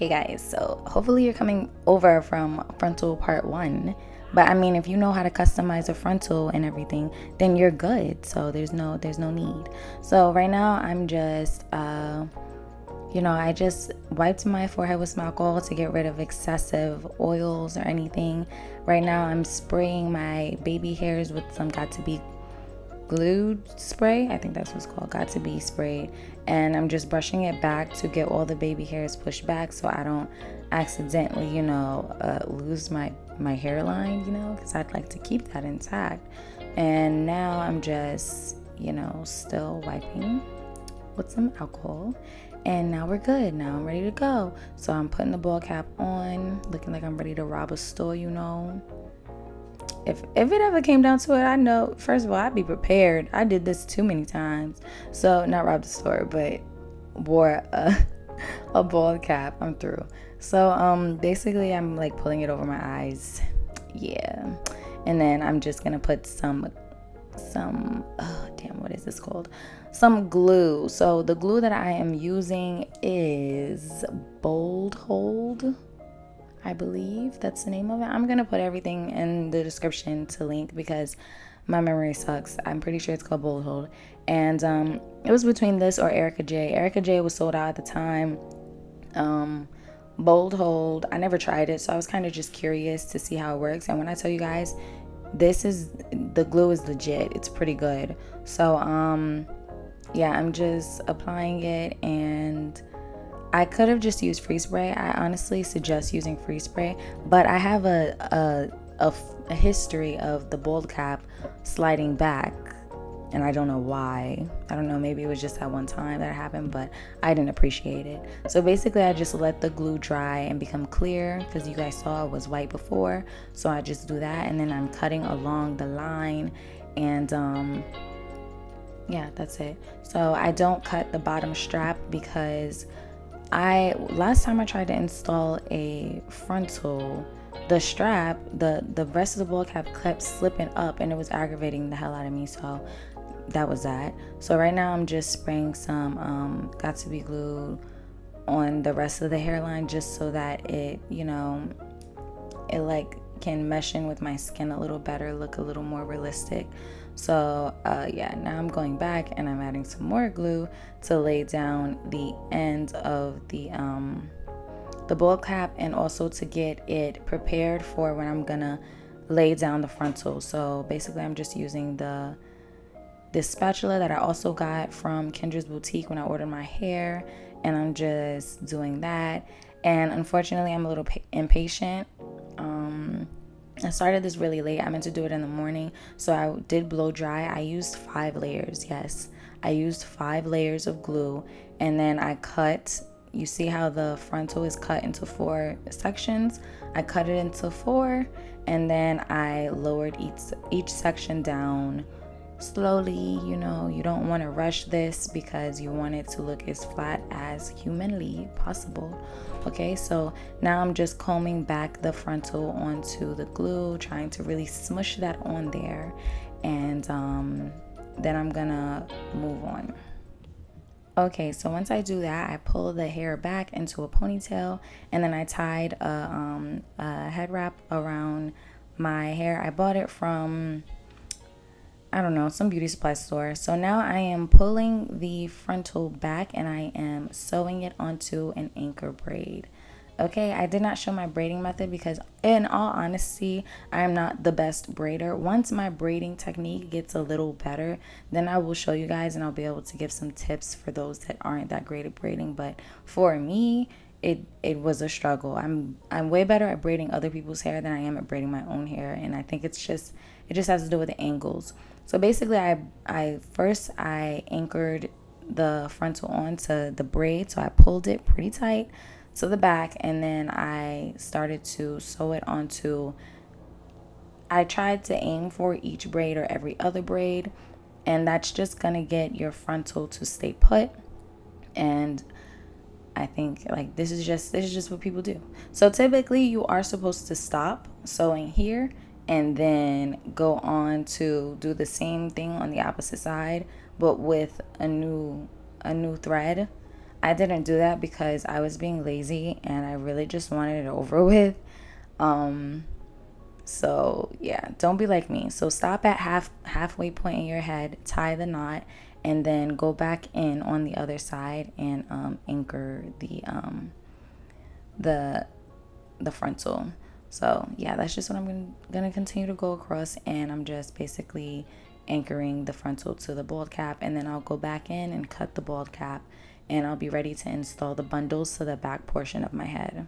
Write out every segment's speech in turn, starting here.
Okay guys, so hopefully you're coming over from Frontal part 1. But I mean, if you know how to customize a frontal and everything, then you're good. So there's no need. So right now I'm just I just wiped my forehead with some alcohol to get rid of excessive oils or anything. Right now I'm spraying my baby hairs with some Got to Be glued spray. I think that's what's called, Got to Be spray. And I'm just brushing it back to get all the baby hairs pushed back so I don't accidentally, lose my hairline, because I'd like to keep that intact. And now I'm just, still wiping with some alcohol. And now we're good. Now I'm ready to go. So I'm putting the ball cap on, looking like I'm ready to rob a store, If it ever came down to it, I know, first of all, I'd be prepared. I did this too many times. So, not robbed the store, but wore a ball cap. I'm through. So, basically, I'm like pulling it over my eyes. Yeah. And then I'm just going to put what is this called? Some glue. So, the glue that I am using is Bold Hold, I believe that's the name of it. I'm going to put everything in the description to link because my memory sucks. I'm pretty sure it's called Bold Hold. And it was between this or Erica J. Erica J was sold out at the time. Bold Hold, I never tried it, so I was kind of just curious to see how it works. And when I tell you guys, the glue is legit. It's pretty good. So, I'm just applying it, and I could have just used freeze spray. I honestly suggest using freeze spray, but I have a history of the bold cap sliding back, and I don't know why. I don't know, maybe it was just that one time that it happened, but I didn't appreciate it. So basically, I just let the glue dry and become clear because you guys saw it was white before. So I just do that, and then I'm cutting along the line, and that's it. So I don't cut the bottom strap because last time I tried to install a frontal, the strap, the rest of the ball cap kept slipping up, and it was aggravating the hell out of me. So that was that. So right now I'm just spraying some Got to Be glue on the rest of the hairline just so that it like can mesh in with my skin a little better, look a little more realistic. So now I'm going back and I'm adding some more glue to lay down the end of the ball cap, and also to get it prepared for when I'm gonna lay down the frontal. So basically I'm just using this spatula that I also got from Kendra's boutique when I ordered my hair, and I'm just doing that. And unfortunately I'm a little impatient. I started this really late. I meant to do it in the morning, so I did blow dry. I used 5 layers. Yes, I used 5 layers of glue, and then I cut. You see how the frontal is cut into 4 sections? I cut it into 4, and then I lowered each section down slowly. You don't want to rush this because you want it to look as flat as humanly possible. Okay, so now I'm just combing back the frontal onto the glue, trying to really smush that on there, and then I'm gonna move on. Okay, so once I do that, I pull the hair back into a ponytail, and then I tied a head wrap around my hair. I bought it from, I don't know, some beauty supply store. So now I am pulling the frontal back and I am sewing it onto an anchor braid. Okay, I did not show my braiding method because in all honesty, I am not the best braider. Once my braiding technique gets a little better, then I will show you guys and I'll be able to give some tips for those that aren't that great at braiding. But for me, it was a struggle. I'm way better at braiding other people's hair than I am at braiding my own hair, and I think it just has to do with the angles. So basically, I first anchored the frontal onto the braid, so I pulled it pretty tight to the back, and then I started to sew it onto. I tried to aim for each braid or every other braid, and that's just gonna get your frontal to stay put. And I think like this is just what people do. So typically you are supposed to stop sewing here and then go on to do the same thing on the opposite side, but with a new thread. I didn't do that because I was being lazy and I really just wanted it over with. Um, so yeah, don't be like me. So stop at halfway point in your head, tie the knot, and then go back in on the other side and anchor the the frontal. So yeah, that's just what I'm gonna continue to go across, and I'm just basically anchoring the frontal to the bald cap, and then I'll go back in and cut the bald cap, and I'll be ready to install the bundles to the back portion of my head.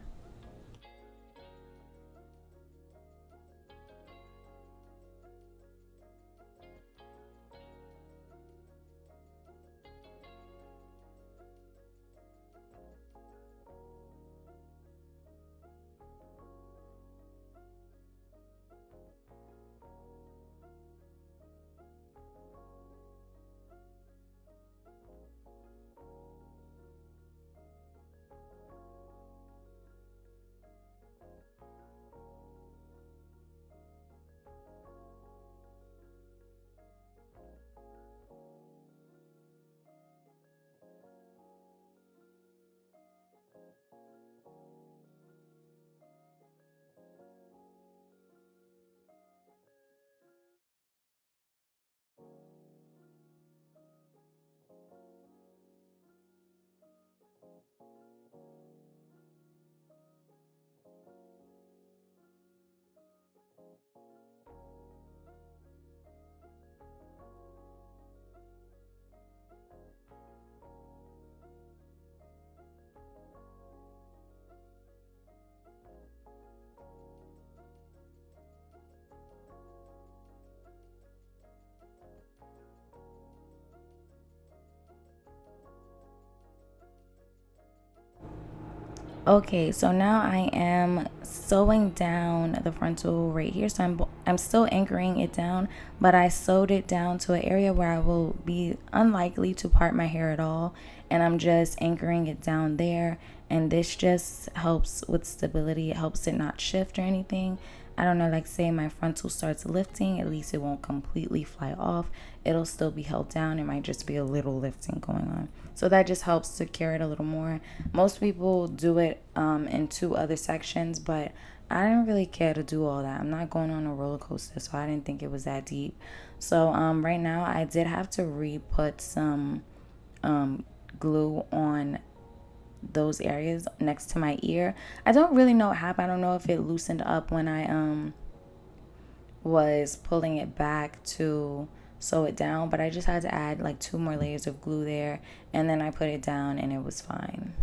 Okay, so now I am sewing down the frontal right here. So I'm still anchoring it down, but I sewed it down to an area where I will be unlikely to part my hair at all, and I'm just anchoring it down there. And this just helps with stability. It helps it not shift or anything. I don't know, like say my frontal starts lifting, at least it won't completely fly off. It'll still be held down. It might just be a little lifting going on. So that just helps secure it a little more. Most people do it in two other sections, but I didn't really care to do all that. I'm not going on a roller coaster, so I didn't think it was that deep. So right now I did have to re-put some glue on those areas next to my ear. I don't really know what happened. I don't know if it loosened up when I was pulling it back to sew it down, but I just had to add like two more layers of glue there, and then I put it down and it was fine.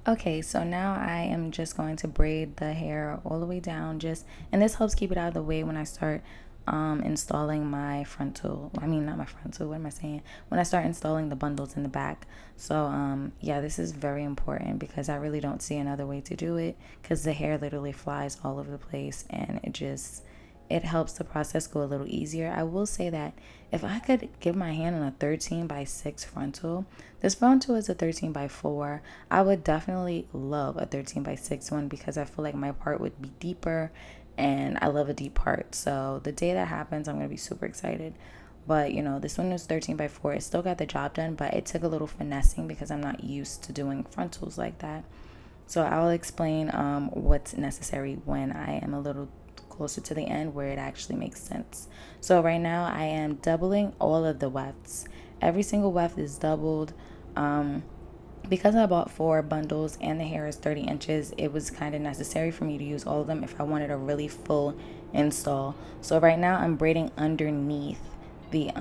Okay, so now I am just going to braid the hair all the way down, just, and this helps keep it out of the way when I start installing my frontal. I mean, not my frontal, what am I saying? When I start installing the bundles in the back. So yeah, this is very important because I really don't see another way to do it, because the hair literally flies all over the place, and it helps the process go a little easier. I will say that if I could give my hand on a 13 by 6 frontal, this frontal is a 13 by 4. I would definitely love a 13 by 6 one because I feel like my part would be deeper, and I love a deep part. So the day that happens, I'm going to be super excited. But this one was 13 by 4. It still got the job done, but it took a little finessing because I'm not used to doing frontals like that. So I'll explain what's necessary when I am a little closer to the end where it actually makes sense. So right now I am doubling all of the wefts. Every single weft is doubled. Because I bought 4 bundles and the hair is 30 inches, it was kind of necessary for me to use all of them if I wanted a really full install. So right now I'm braiding underneath the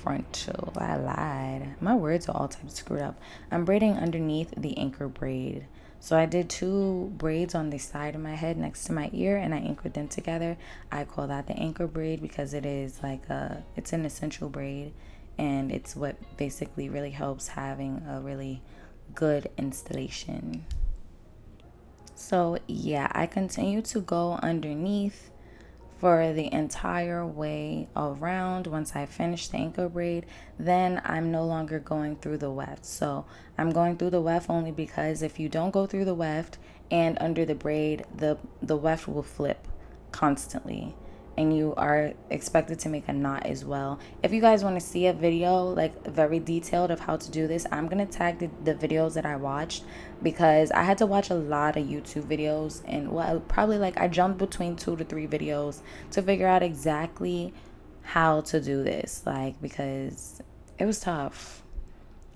frontal. I lied. My words are all types screwed up. I'm braiding underneath the anchor braid. So I did 2 braids on the side of my head next to my ear and I anchored them together. I call that the anchor braid because it is it's an essential braid, and it's what basically really helps having a really good installation. So yeah, I continue to go underneath for the entire way around. Once I finish the anchor braid, then I'm no longer going through the weft. So I'm going through the weft only because if you don't go through the weft and under the braid, the weft will flip constantly and you are expected to make a knot as well. If you guys want to see a video like very detailed of how to do this, I'm gonna tag the videos that I watched because I had to watch a lot of YouTube videos, and probably like I jumped between 2 to 3 videos to figure out exactly how to do this, like, because it was tough.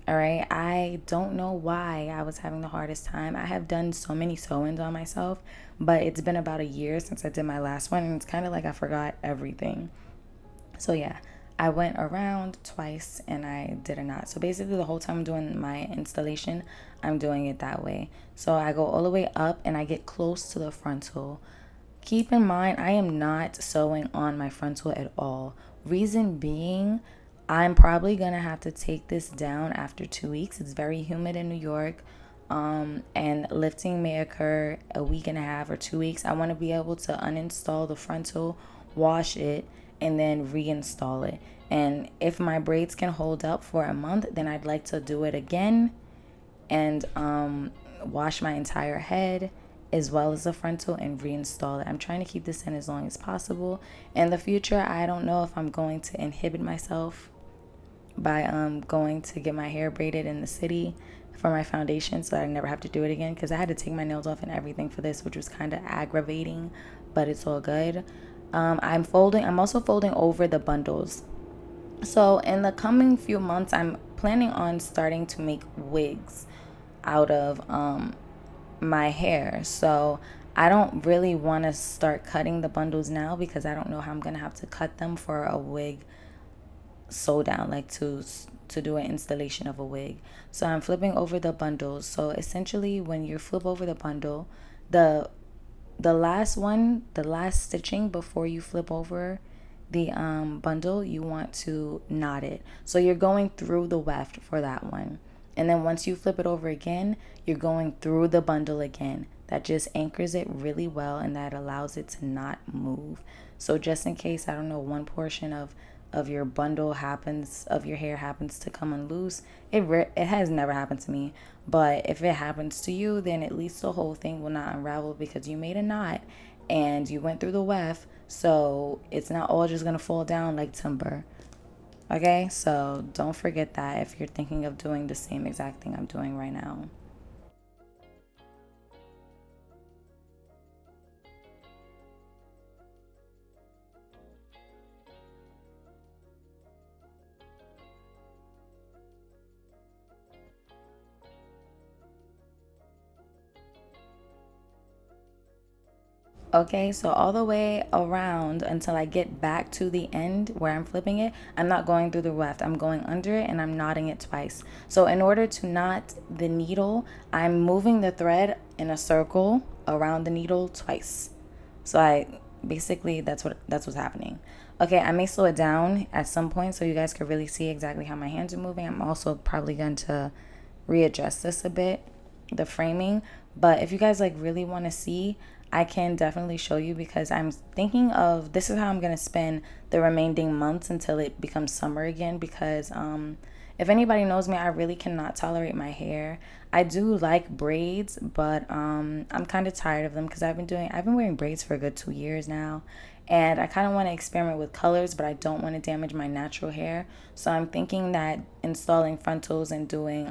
All right, I don't know why I was having the hardest time. I have done so many sew-ins on myself, but it's been about a year since I did my last one, and it's kind of like I forgot everything. So yeah, I went around twice and I did a knot. So basically the whole time I'm doing my installation, I'm doing it that way. So I go all the way up and I get close to the frontal. Keep in mind, I am not sewing on my frontal at all. Reason being, I'm probably gonna have to take this down after 2 weeks. It's very humid in New York, and lifting may occur a week and a half or 2 weeks. I want to be able to uninstall the frontal, wash it, and then reinstall it. And if my braids can hold up for a month, then I'd like to do it again and wash my entire head as well as the frontal and reinstall it. I'm trying to keep this in as long as possible. In the future, I don't know if I'm going to inhibit myself by going to get my hair braided in the city for my foundation so that I never have to do it again, because I had to take my nails off and everything for this, which was kind of aggravating, but it's all good. I'm also folding over the bundles. So in the coming few months, I'm planning on starting to make wigs out of my hair. So I don't really want to start cutting the bundles now because I don't know how I'm going to have to cut them for a wig sew down, like to do an installation of a wig. So I'm flipping over the bundles. So essentially when you flip over the bundle, the last stitching before you flip over the bundle, you want to knot it. So you're going through the weft for that one. And then once you flip it over again, you're going through the bundle again. That just anchors it really well and that allows it to not move. So just in case, I don't know, one portion of your bundle of your hair happens to come unloose, it has never happened to me, but if it happens to you, then at least the whole thing will not unravel because you made a knot and you went through the weft, so it's not all just gonna fall down like timber. Okay, so don't forget that if you're thinking of doing the same exact thing I'm doing right now. Okay, so all the way around until I get back to the end where I'm flipping it, I'm not going through the weft. I'm going under it and I'm knotting it twice. So in order to knot the needle, I'm moving the thread in a circle around the needle twice. So that's what's happening. Okay, I may slow it down at some point so you guys can really see exactly how my hands are moving. I'm also probably going to readjust this a bit, the framing, but if you guys like really want to see, I can definitely show you because I'm thinking of this is how I'm gonna spend the remaining months until it becomes summer again, because if anybody knows me, I really cannot tolerate my hair. I do like braids, but I'm kind of tired of them because I've been wearing braids for a good 2 years now, and I kind of want to experiment with colors, but I don't want to damage my natural hair. So I'm thinking that installing frontals and doing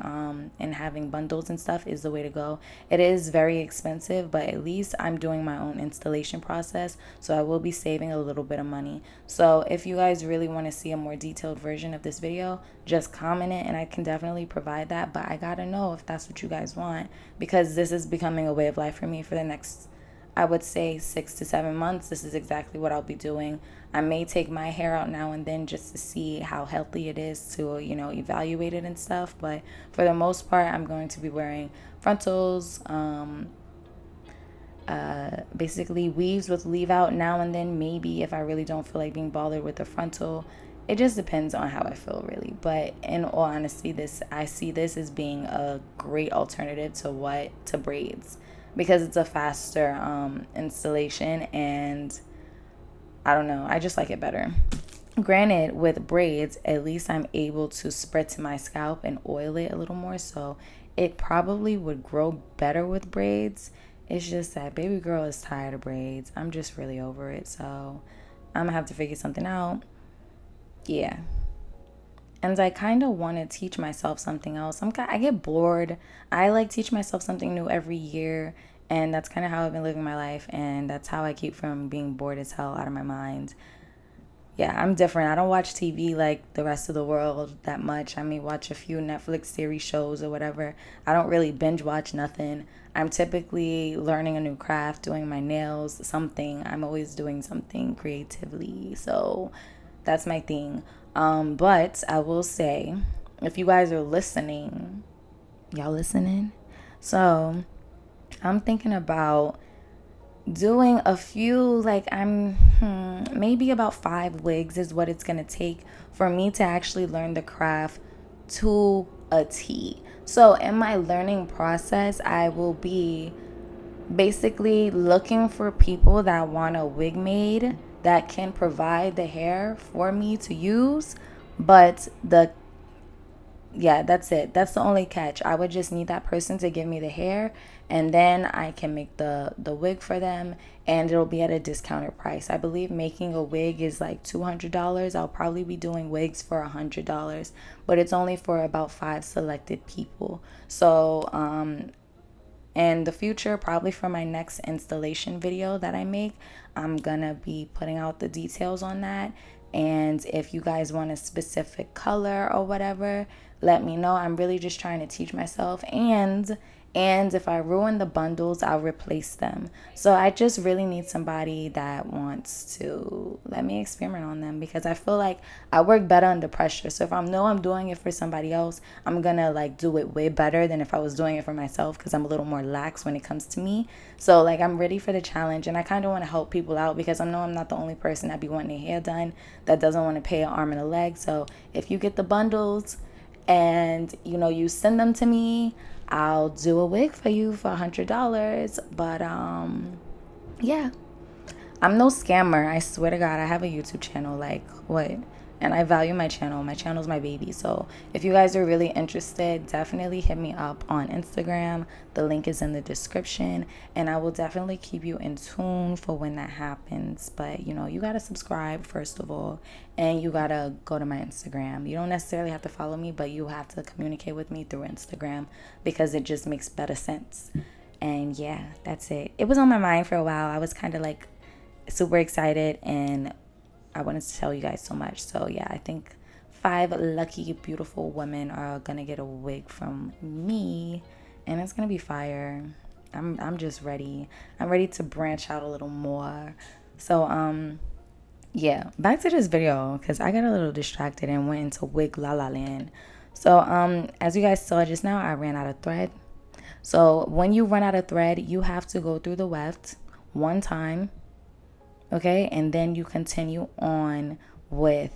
and having bundles and stuff is the way to go. It is very expensive, but at least I'm doing my own installation process, so I will be saving a little bit of money. So if you guys really want to see a more detailed version of this video, just comment it and I can definitely provide that. But I gotta know if that's what you guys want, because this is becoming a way of life for me for the next, I would say, 6 to 7 months. This is exactly what I'll be doing. I may take my hair out now and then just to see how healthy it is to, evaluate it and stuff. But for the most part, I'm going to be wearing frontals, basically weaves with leave out now and then, maybe if I really don't feel like being bothered with the frontal. It just depends on how I feel, really. But in all honesty, I see this as being a great alternative to braids, because it's a faster installation, and I don't know, I just like it better. Granted, with braids, at least I'm able to spread to my scalp and oil it a little more, so it probably would grow better with braids. It's just that baby girl is tired of braids. I'm just really over it, so I'm gonna have to figure something out. Yeah. And I kind of want to teach myself something else. I get bored. I like teach myself something new every year, and that's kind of how I've been living my life, and that's how I keep from being bored as hell out of my mind. Yeah, I'm different. I don't watch TV like the rest of the world that much. I may watch a few Netflix series shows or whatever. I don't really binge watch nothing. I'm typically learning a new craft, doing my nails, something. I'm always doing something creatively. So that's my thing. But I will say, if you guys are listening, y'all listening? So I'm thinking about doing a few, like maybe about 5 wigs is what it's gonna take for me to actually learn the craft to a T. So in my learning process, I will be basically looking for people that want a wig made that can provide the hair for me to use. But that's it. That's the only catch. I would just need that person to give me the hair, and then I can make the wig for them, and it'll be at a discounted price. I believe making a wig is like $200. I'll probably be doing wigs for $100, but it's only for about 5 selected people. So in the future, probably for my next installation video that I make, I'm gonna be putting out the details on that. And if you guys want a specific color or whatever, let me know. I'm really just trying to teach myself, and if I ruin the bundles, I'll replace them. So I just really need somebody that wants to let me experiment on them, because I feel like I work better under pressure. So if I know I'm doing it for somebody else, I'm gonna like do it way better than if I was doing it for myself, because I'm a little more lax when it comes to me. So like, I'm ready for the challenge, and I kind of want to help people out, because I know I'm not the only person that be wanting their hair done that doesn't want to pay an arm and a leg. So if you get the bundles and you send them to me, I'll do a wig for you for $100. But yeah, I'm no scammer. I swear to God, I have a YouTube channel. Like, what? And I value my channel. My channel's my baby. So if you guys are really interested, definitely hit me up on Instagram. The link is in the description, and I will definitely keep you in tune for when that happens. But you gotta subscribe first of all, and you gotta go to my Instagram. You don't necessarily have to follow me, but you have to communicate with me through Instagram, because it just makes better sense. And yeah, that's it. It was on my mind for a while. I was kind of like super excited, and I wanted to tell you guys so much. So yeah, I think 5 lucky, beautiful women are gonna get a wig from me, and it's gonna be fire. I'm just ready. I'm ready to branch out a little more. So yeah, back to this video, because I got a little distracted and went into wig la la land. So as you guys saw just now, I ran out of thread. So when you run out of thread, you have to go through the weft one time. Okay, and then you continue on with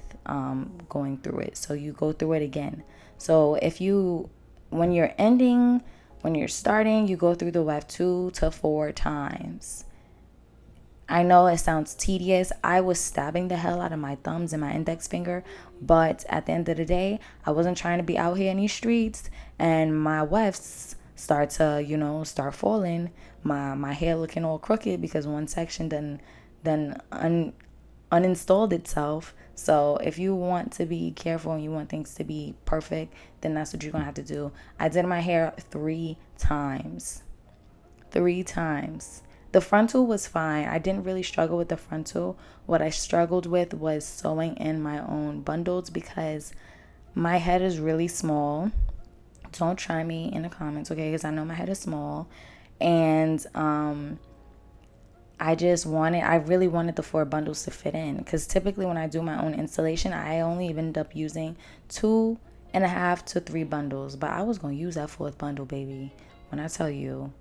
going through it. So you go through it again. So when you're starting, you go through the weft 2 to 4 times. I know it sounds tedious. I was stabbing the hell out of my thumbs and my index finger, but at the end of the day, I wasn't trying to be out here in these streets, and my wefts start to falling. My hair looking all crooked because one section done uninstalled itself. So if you want to be careful and you want things to be perfect, then that's what you're gonna have to do. I did my hair 3 times. 3 times. The frontal was fine. I didn't really struggle with the frontal. What I struggled with was sewing in my own bundles because my head is really small. Don't try me in the comments, okay? Because I know my head is small. And I really wanted the 4 bundles to fit in. Because typically when I do my own installation, I only end up using 2.5 to 3 bundles. But I was going to use that 4th bundle, baby. When I tell you,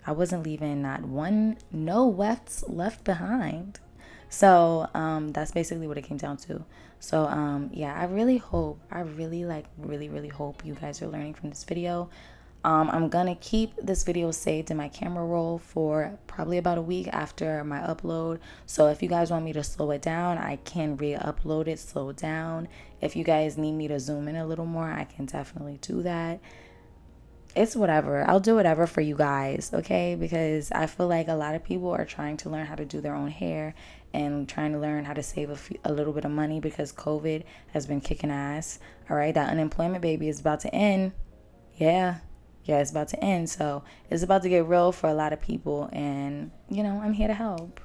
I wasn't leaving not one, no wefts left behind. So that's basically what it came down to. So yeah, I really hope, I really like, really, really hope you guys are learning from this video. I'm gonna keep this video saved in my camera roll for probably about a week after my upload. So if you guys want me to slow it down, I can re-upload it, slow it down. If you guys need me to zoom in a little more, I can definitely do that. It's whatever. I'll do whatever for you guys, okay? Because I feel like a lot of people are trying to learn how to do their own hair and trying to learn how to save a little bit of money because COVID has been kicking ass. All right, that unemployment baby is about to end. Yeah. Yeah, it's about to end. So it's about to get real for a lot of people. And, I'm here to help.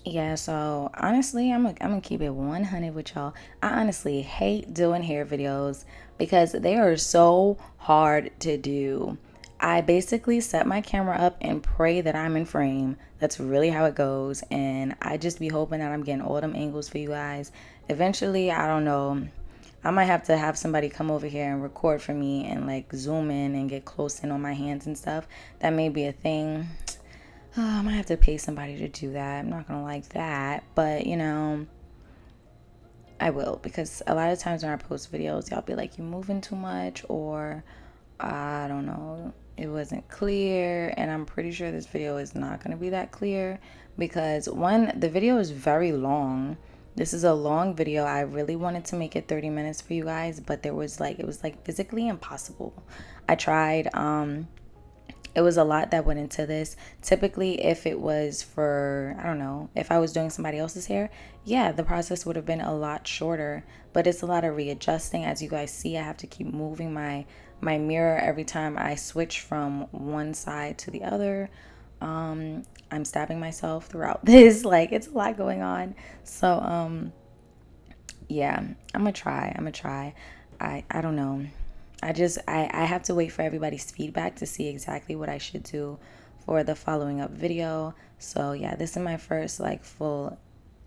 Yeah, so honestly, I'm gonna keep it 100 with y'all. I honestly hate doing hair videos because they are so hard to do. I basically set my camera up and pray that I'm in frame. That's really how it goes. And I just be hoping that I'm getting all them angles for you guys. Eventually, I don't know. I might have to have somebody come over here and record for me and like zoom in and get close in on my hands and stuff. That may be a thing. I might have to pay somebody to do that. I'm not going to like that. But, I will. Because a lot of times when I post videos, y'all be like, you moving too much. Or, I don't know, it wasn't clear. And I'm pretty sure this video is not going to be that clear. Because, one, the video is very long. This is a long video. I really wanted to make it 30 minutes for you guys. But it was like physically impossible. I tried. It was a lot that went into this. Typically, if it was for, I don't know, if I was doing somebody else's hair, yeah, the process would have been a lot shorter. But it's a lot of readjusting. As you guys see, I have to keep moving my mirror every time I switch from one side to the other. I'm stabbing myself throughout this. Like, it's a lot going on. So, yeah, I'm gonna try. I don't know. I have to wait for everybody's feedback to see exactly what I should do for the following up video. So yeah, this is my first like full,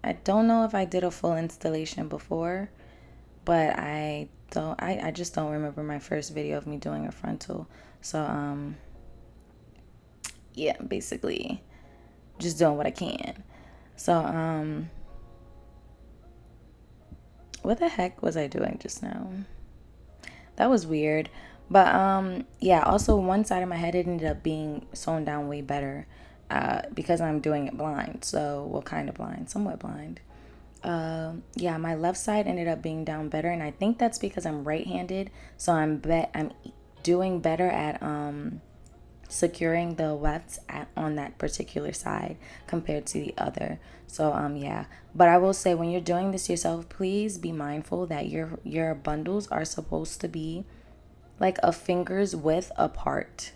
I don't know if I did a full installation before, but I just don't remember my first video of me doing a frontal. So yeah, basically just doing what I can. So what the heck was I doing just now? That was weird. But yeah, also one side of my head ended up being sewn down way better because I'm doing it blind. So, well, kind of blind, somewhat blind. Yeah, my left side ended up being down better, and I think that's because I'm right-handed. So I'm doing better at securing the wefts on that particular side compared to the other. So yeah, but I will say when you're doing this yourself, please be mindful that your bundles are supposed to be like a finger's width apart.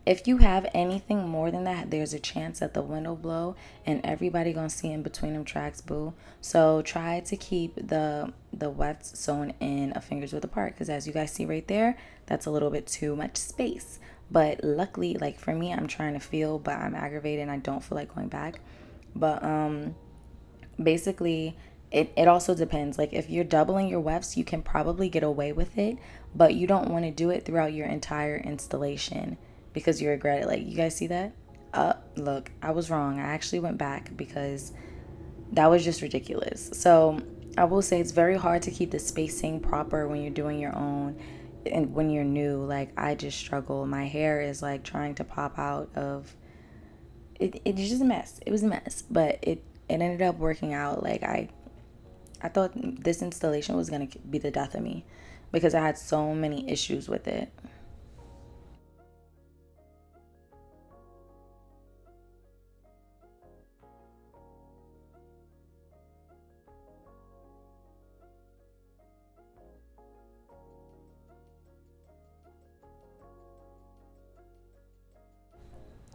If you have anything more than that, there's a chance that the wind will blow and everybody gonna see in between them tracks, boo. So try to keep the wefts sewn in a finger's width apart, because as you guys see right there, that's a little bit too much space. But luckily, like for me, I'm trying to feel, but I'm aggravated and I don't feel like going back. But basically it also depends. Like if you're doubling your wefts, you can probably get away with it, but you don't want to do it throughout your entire installation because you regret it. Like, you guys see that? Look, I was wrong. I actually went back because that was just ridiculous. So I will say it's very hard to keep the spacing proper when you're doing your own and when you're new. Like, I just struggle. My hair is like trying to pop out of it. It's just a mess. It was a mess, but it ended up working out. Like, I thought this installation was going to be the death of me because I had so many issues with it.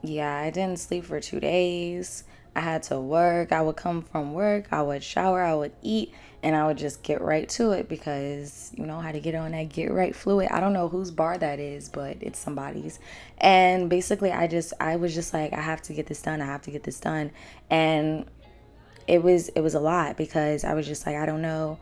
Yeah, I didn't sleep for 2 days. I had to work. I would come from work, I would shower, I would eat, and I would just get right to it because you know how to get on that get right fluid. I don't know whose bar that is, but it's somebody's. And basically, I was just like, I have to get this done. I have to get this done. And it was a lot because I was just like, I don't know.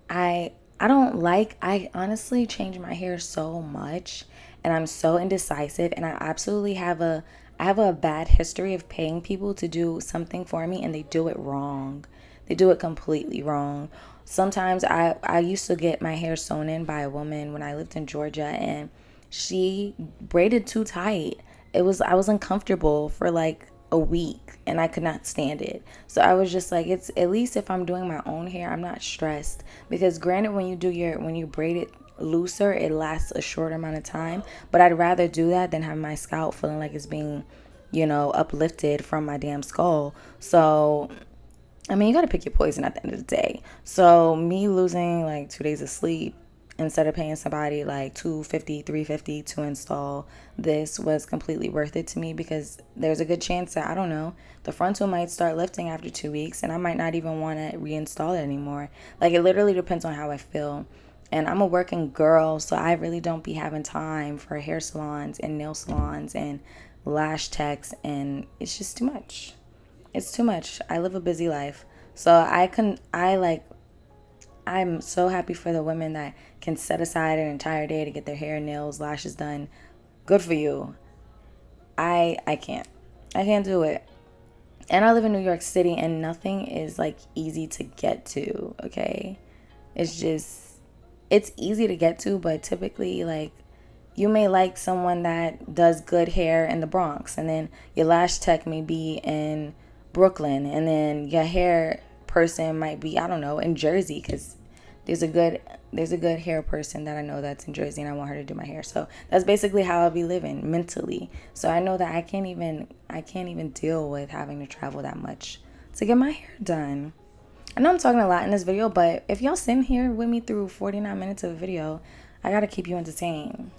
I don't like I honestly change my hair so much and I'm so indecisive and I have a bad history of paying people to do something for me and they do it wrong. They do it completely wrong. Sometimes I used to get my hair sewn in by a woman when I lived in Georgia and she braided too tight. I was uncomfortable for like a week and I could not stand it. So I was just like, it's at least if I'm doing my own hair, I'm not stressed because granted when you braid it looser, it lasts a short amount of time, but I'd rather do that than have my scalp feeling like it's being, you know, uplifted from my damn skull. So I mean, you got to pick your poison at the end of the day. So me losing like 2 days of sleep instead of paying somebody like 250, 350 to install this was completely worth it to me because there's a good chance that I don't know, the frontal might start lifting after 2 weeks and I might not even want to reinstall it anymore. Like it literally depends on how I feel. And I'm a working girl, so I really don't be having time for hair salons and nail salons and lash techs, and it's just too much. It's too much. I live a busy life. So I'm so happy for the women that can set aside an entire day to get their hair, nails, lashes done. Good for you. I can't. I can't do it. And I live in New York City and nothing is like easy to get to, okay? It's just it's easy to get to, but typically like you may like someone that does good hair in the Bronx, and then your lash tech may be in Brooklyn, and then your hair person might be, I don't know, in Jersey because there's a good there's a good hair person that I know that's in Jersey and I want her to do my hair. So that's basically how I'll be living mentally. So I know that I can't even deal with having to travel that much to get my hair done. I know I'm talking a lot in this video, but if y'all sitting here with me through 49 minutes of a video, I gotta keep you entertained.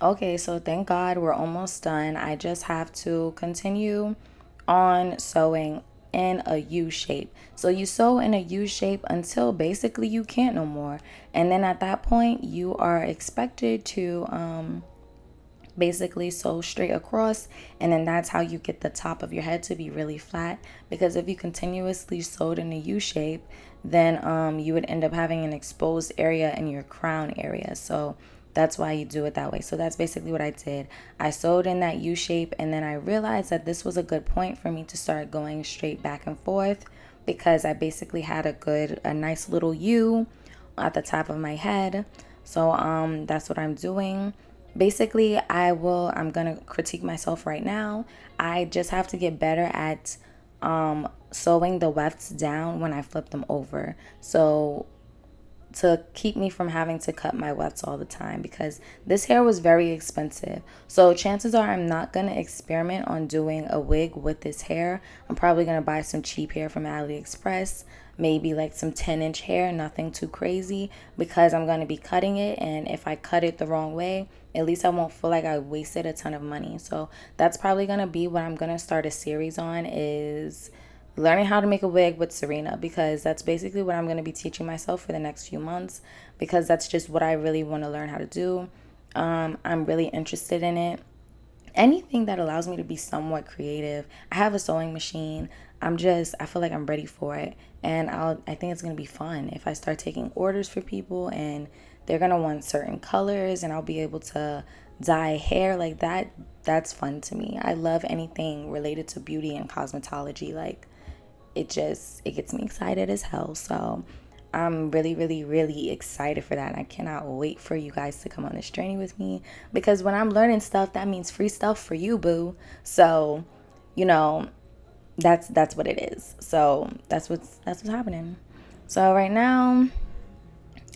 Okay, so thank God we're almost done. I just have to continue on sewing in a U shape. So you sew in a U shape until basically you can't no more. And then at that point, you are expected to basically sew straight across, and then that's how you get the top of your head to be really flat, because if you continuously sewed in a U shape, then you would end up having an exposed area in your crown area. So that's why you do it that way. So that's basically what I did. I sewed in that U shape, and then I realized that this was a good point for me to start going straight back and forth because I basically had a nice little U at the top of my head. So that's what I'm doing. Basically, I'm going to critique myself right now. I just have to get better at sewing the wefts down when I flip them over. So to keep me from having to cut my wefts all the time, because this hair was very expensive. So chances are I'm not going to experiment on doing a wig with this hair. I'm probably going to buy some cheap hair from AliExpress, maybe like some 10-inch hair, nothing too crazy, because I'm going to be cutting it, and if I cut it the wrong way, at least I won't feel like I wasted a ton of money. So that's probably going to be what I'm going to start a series on, is learning how to make a wig with Serena, because that's basically what I'm going to be teaching myself for the next few months, because that's just what I really want to learn how to do. I'm really interested in it. Anything that allows me to be somewhat creative. I have a sewing machine. I feel like I'm ready for it. And I think it's going to be fun if I start taking orders for people and they're going to want certain colors and I'll be able to dye hair like that. That's fun to me. I love anything related to beauty and cosmetology. Like, it gets me excited as hell. So I'm really, really, really excited for that. And I cannot wait for you guys to come on this journey with me, because when I'm learning stuff, that means free stuff for you, boo. So, you know, that's what it is. So that's what's happening. So right now,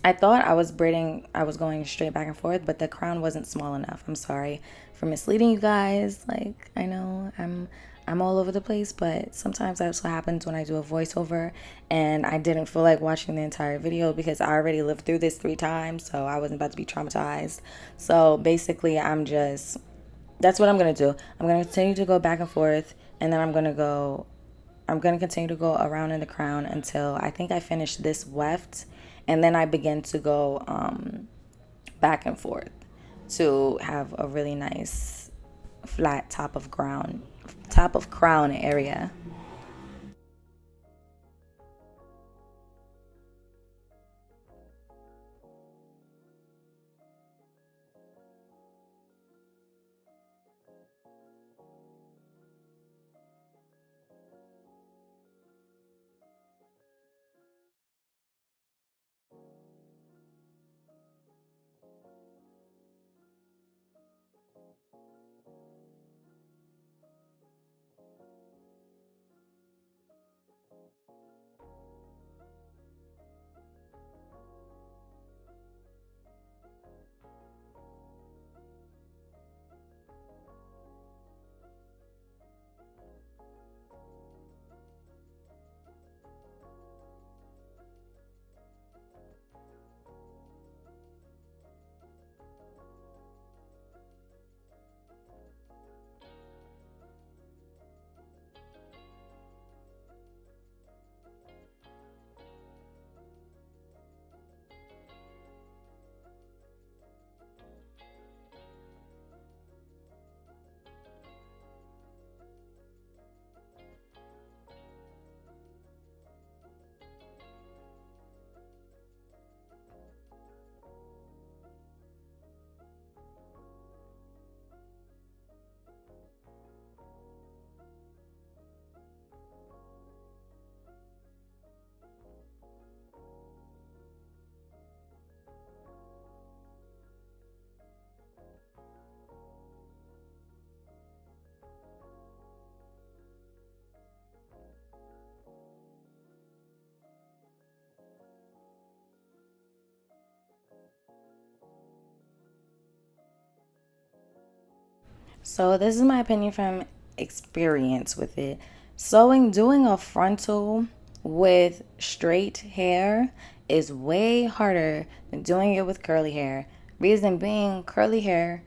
I thought I was going straight back and forth, but the crown wasn't small enough. I'm sorry for misleading you guys. Like, I know I'm all over the place, but sometimes that's what happens when I do a voiceover and I didn't feel like watching the entire video because I already lived through this 3 times, so I wasn't about to be traumatized. So basically, that's what I'm going to do. I'm going to continue to go back and forth, and then I'm going to continue to go around in the crown until I think I finish this weft, and then I begin to go back and forth to have a really nice flat top of crown area. So this is my opinion from experience with it. Doing a frontal with straight hair is way harder than doing it with curly hair. Reason being, curly hair,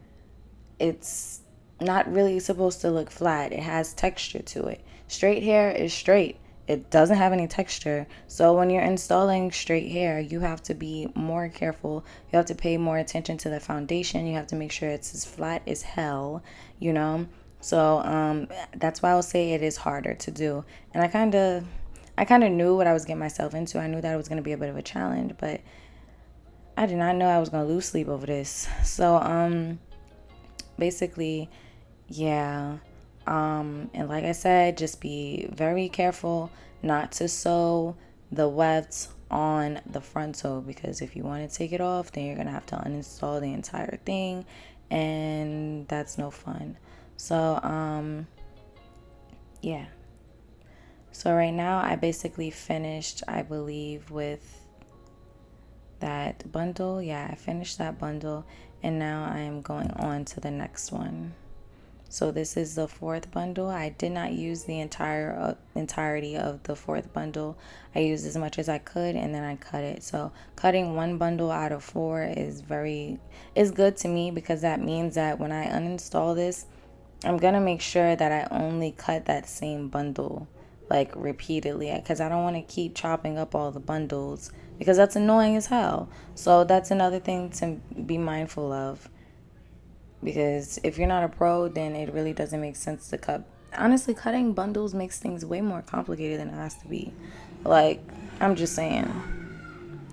it's not really supposed to look flat. It has texture to it. Straight hair is straight. It doesn't have any texture. So when you're installing straight hair, you have to be more careful. You have to pay more attention to the foundation. You have to make sure it's as flat as hell, you know? So that's why I will say it is harder to do. And I kind of knew what I was getting myself into. I knew that it was going to be a bit of a challenge, but I did not know I was going to lose sleep over this. So basically, yeah. And like I said, just be very careful not to sew the wefts on the frontal, because if you want to take it off, then you're going to have to uninstall the entire thing, and that's no fun. So, yeah. So right now I basically finished, I believe, with that bundle. Yeah, I finished that bundle, and now I am going on to the next one. So this is the fourth bundle. I did not use the entirety of the fourth bundle. I used as much as I could, and then I cut it. So cutting one bundle out of four is good to me, because that means that when I uninstall this, I'm gonna make sure that I only cut that same bundle like repeatedly, because I don't want to keep chopping up all the bundles, because that's annoying as hell. So that's another thing to be mindful of, because if you're not a pro, then it really doesn't make sense to honestly, cutting bundles makes things way more complicated than it has to be. Like, I'm just saying,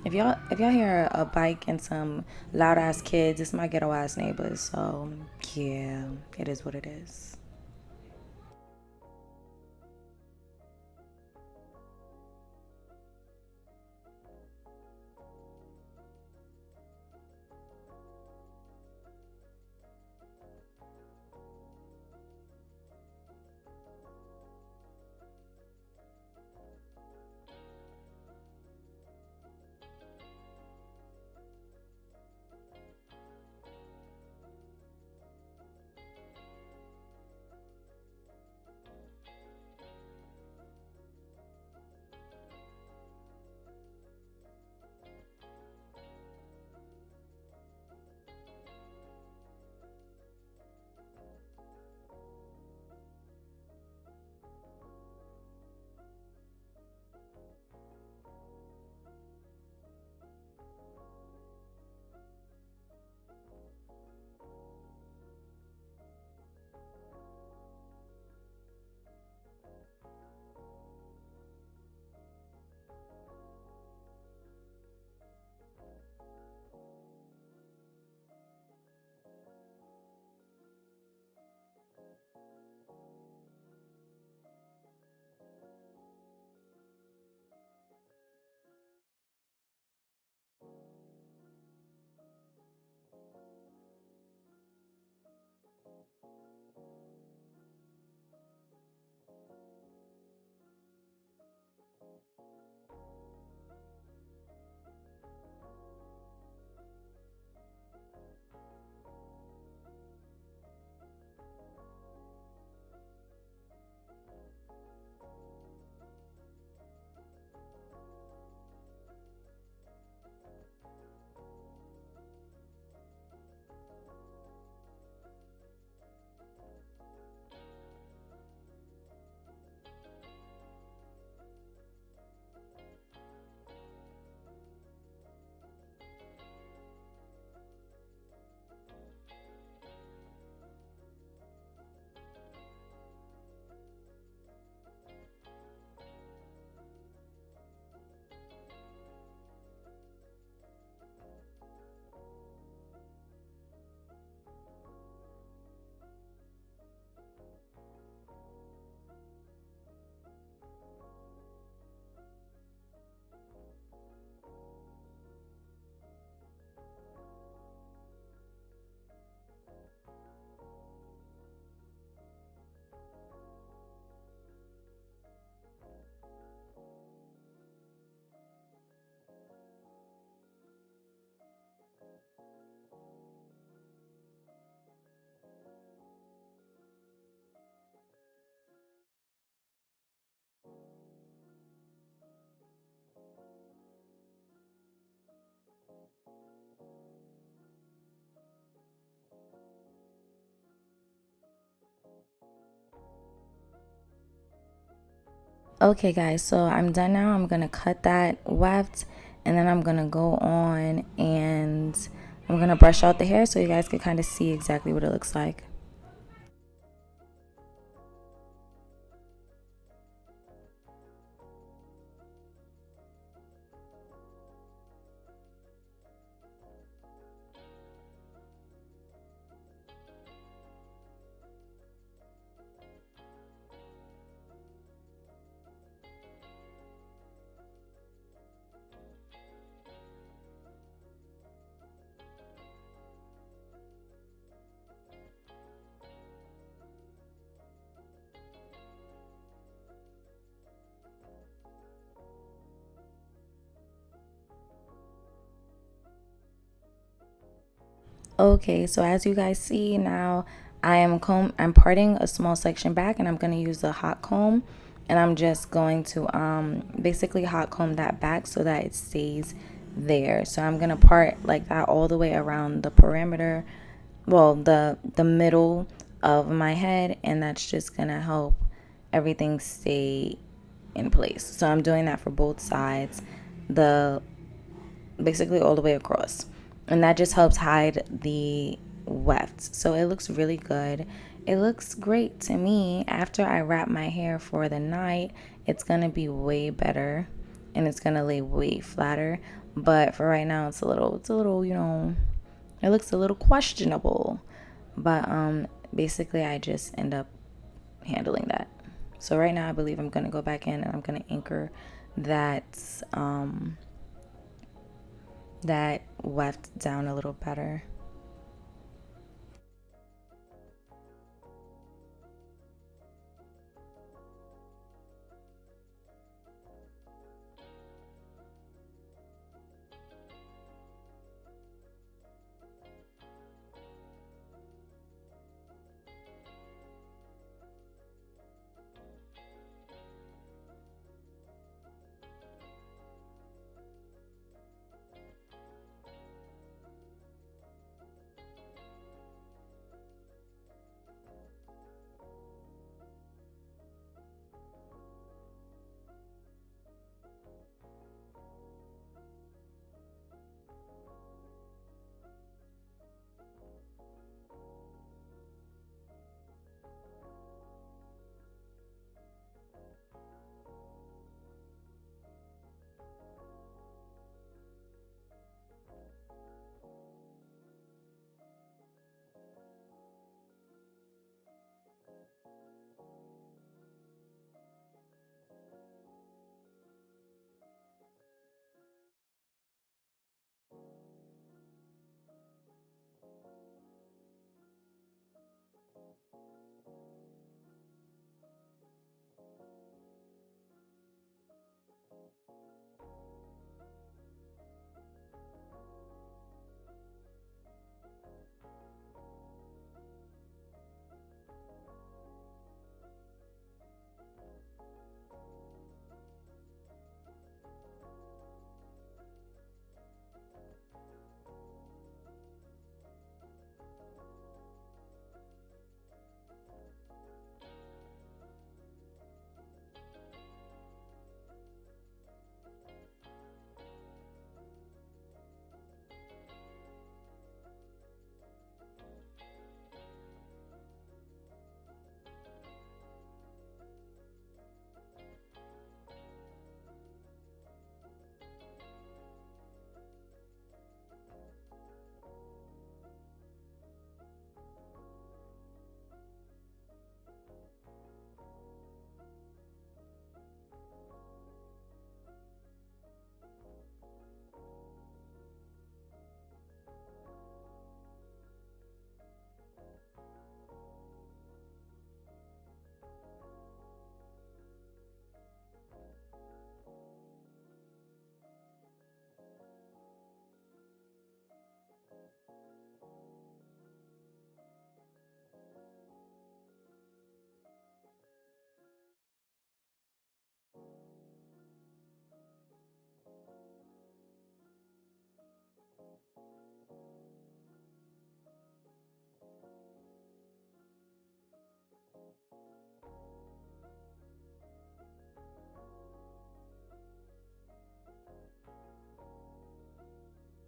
if y'all hear a bike and some loud ass kids, it's my ghetto ass neighbors. So yeah, it is what it is. Okay, guys, so I'm done now. I'm gonna cut that weft, and then I'm gonna go on and I'm gonna brush out the hair so you guys can kind of see exactly what it looks like. Okay, so as you guys see now, I'm parting a small section back, and I'm going to use a hot comb, and I'm just going to basically hot comb that back so that it stays there. So I'm going to part like that all the way around the perimeter, well, the middle of my head, and that's just going to help everything stay in place. So I'm doing that for both sides. The basically all the way across, and that just helps hide the weft. So it looks really good. It looks great to me. After I wrap my hair for the night, it's gonna be way better and it's gonna lay way flatter. But for right now, it's a little, it looks a little questionable. But basically I just end up handling that. So right now I believe I'm gonna go back in and I'm gonna anchor that that weft down a little better.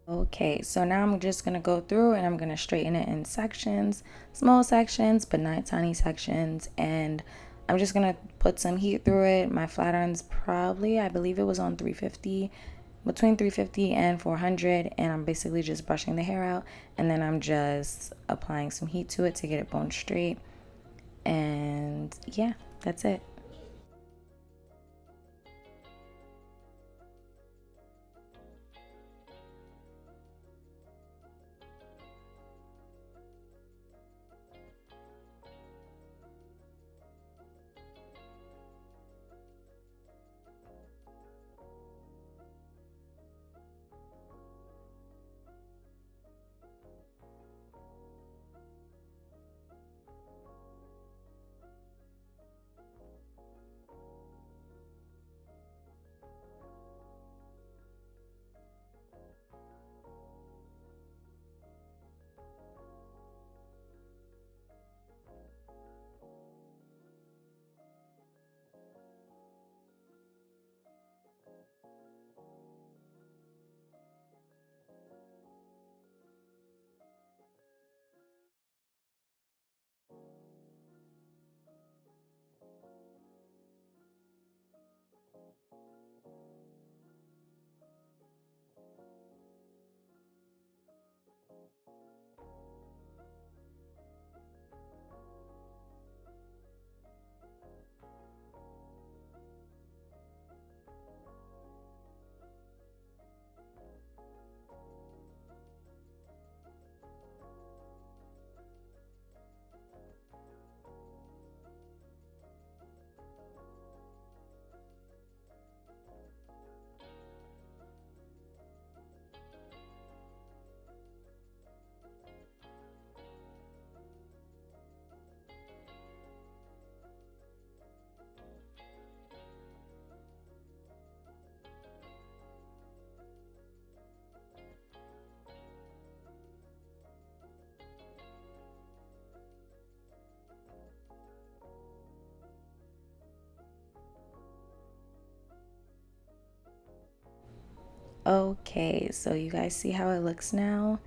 Okay, so now I'm just gonna go through and I'm gonna straighten it in sections, small sections, but not tiny sections. And I'm just gonna put some heat through it. My flat iron's probably, I believe it was on 350, between 350 and 400. And I'm basically just brushing the hair out. And then I'm just applying some heat to it to get it bone straight. And yeah, that's it. Okay, so you guys see how it looks now?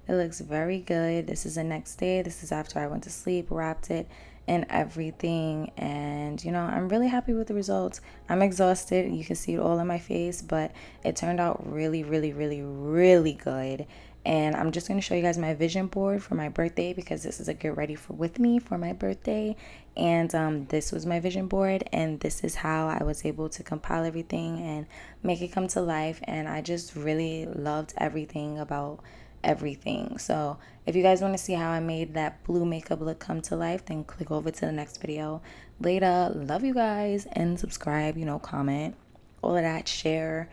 It looks very good. This is the next day. This is after I went to sleep, wrapped it, and everything. And I'm really happy with the results. I'm exhausted. You can see it all on my face, but it turned out really, really, really, really good. And I'm just going to show you guys my vision board for my birthday, because this is a get ready for with me for my birthday. And this was my vision board, and this is how I was able to compile everything and make it come to life. And I just really loved everything about everything. So if you guys want to see how I made that blue makeup look come to life, then click over to the next video. Later. Love you guys, and subscribe, comment, all of that, share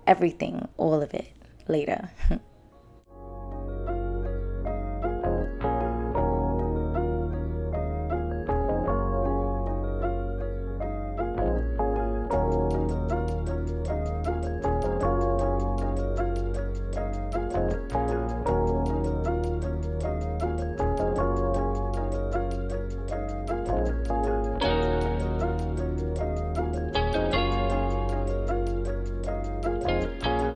everything, all of it. Later.